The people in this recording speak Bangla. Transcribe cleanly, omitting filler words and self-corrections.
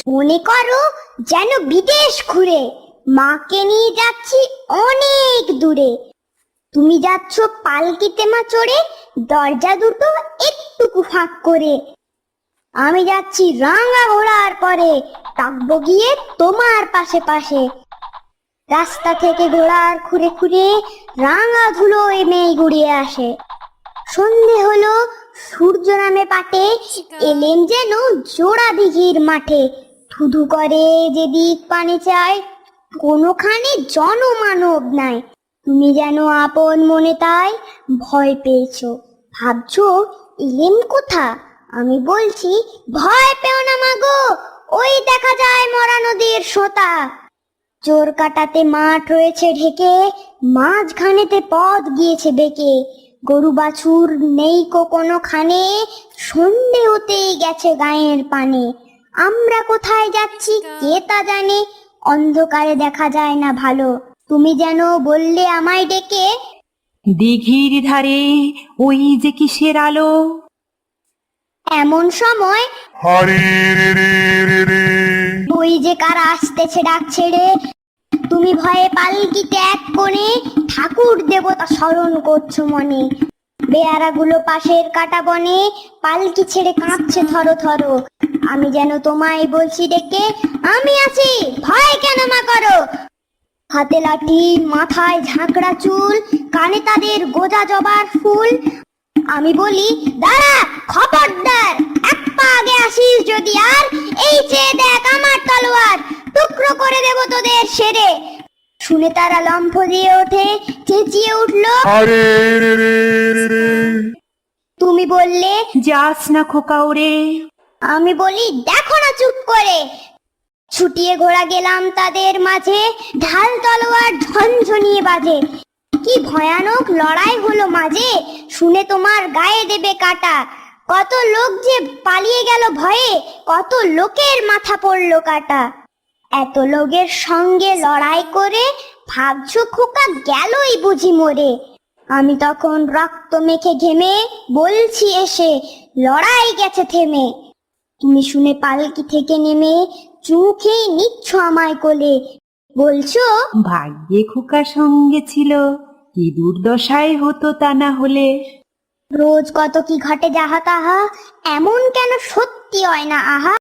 মনে করো যেন বিদেশ ঘুরে মাকে নিয়ে যাচ্ছি অনেক দূরে। তুমি যাচ্ছ পালকিতে মা চড়ে, দরজা দুটো একটুকু ফাঁক করে। আমি যাচ্ছি রাঙা ঘোড়ার পরে, থাকবো গিয়ে তোমার পাশে পাশে। রাস্তা থেকে ঘোড়ার খুঁড়ে খুঁড়ে রাঙা ধুলো মেঘ গুড়িয়ে আসে। সন্ধে হলো, সূর্য নামে পাটে, এলেন যেন জোড়া দিঘির মাঠে। ধুধু করে যেদিক পানি চায়, কোনোখানে জনমানব নাই। তুমি যেন আপন মনে তাই ভয় পেয়েছো, ভাবছো এলেন কোথা। আমি বলছি ভয় পেও না মাগো, ওই দেখা যায় মরা নদীর সোতা। চোর কাটাতে মাঠ রয়েছে ঢেকে, মাঝখানেতে পথ গিয়েছে বেঁকে। গরু বাছুর নেই কোনোখানে, সন্ধে হতেই গেছে গায়ের পানে। আমরা কোথায় যাচ্ছি কে তা জানে, অন্ধকারে দেখা যায় না ভালো। তুমি যেন বললে আমায় ডেকে, দিঘির ধারে ওই যে কিসের আলো। এমন সময় হরে রে রে রে রে। ওই যে কারা আসতেছে ডাক ছেড়ে। তুমি ভয়ে পালকিতে এক কোণে, ঠাকুর দেবতা স্মরণ করছো মনে। বেয়ারাগুলো পাশের কাটা বনে, পালকি ছেড়ে কাঁপছে থরো থরো। আমি যেন তোমায় বলছি ডেকে, আমি আছি ভয় কেন মা করো। হাতে লাঠি, মাথায় ঝাঁকড়া চুল, কানে তাদের গোজা জবার ফুল। আমি বলি দাঁড়া খবরদার, এক পা আগে আসিস যদি আর, এই চেয়ে দেখ আমার তলোয়ার, টুকরো করে দেব তোদের সেরে। শুনে তারা লম্ফ দিয়ে ওঠে, চেঁচিয়ে উঠলো হরে রে রে রে রে। তুমি বললে। যাস না খোকা ওরে। আমি বলি দেখো না চুপ করে। ছুটিয়ে ঘোড়া গেলাম তাদের মাঝে, ঢাল তলোয়ার ঝনঝনিয়ে বাজে। কি ভয়ানক লড়াই হলো মাঝে, শুনে তোমার গায়ে দেবে কাটা। কত লোক যে পালিয়ে গেল ভয়ে, কত লোকের মাথা পড়লো কাটা। এত লোকের সঙ্গে লড়াই করে ভাবছো খোকা গেলই বুঝি মরে। আমি তখন রক্ত মেখে ঘেমে বলছি এসে, লড়াই গেছে থেমে। তুমি শুনে পালকি থেকে নেমে চুমুখেই নিচ্ছ আমায় কোলে, বলছো ভাগ্যে খোকা সঙ্গে ছিল, কি দুর্দশায় হতো তা না হলে। রোজ কত কি ঘটে যাহা তাহা, এমন কেন সত্যি হয় না আহা।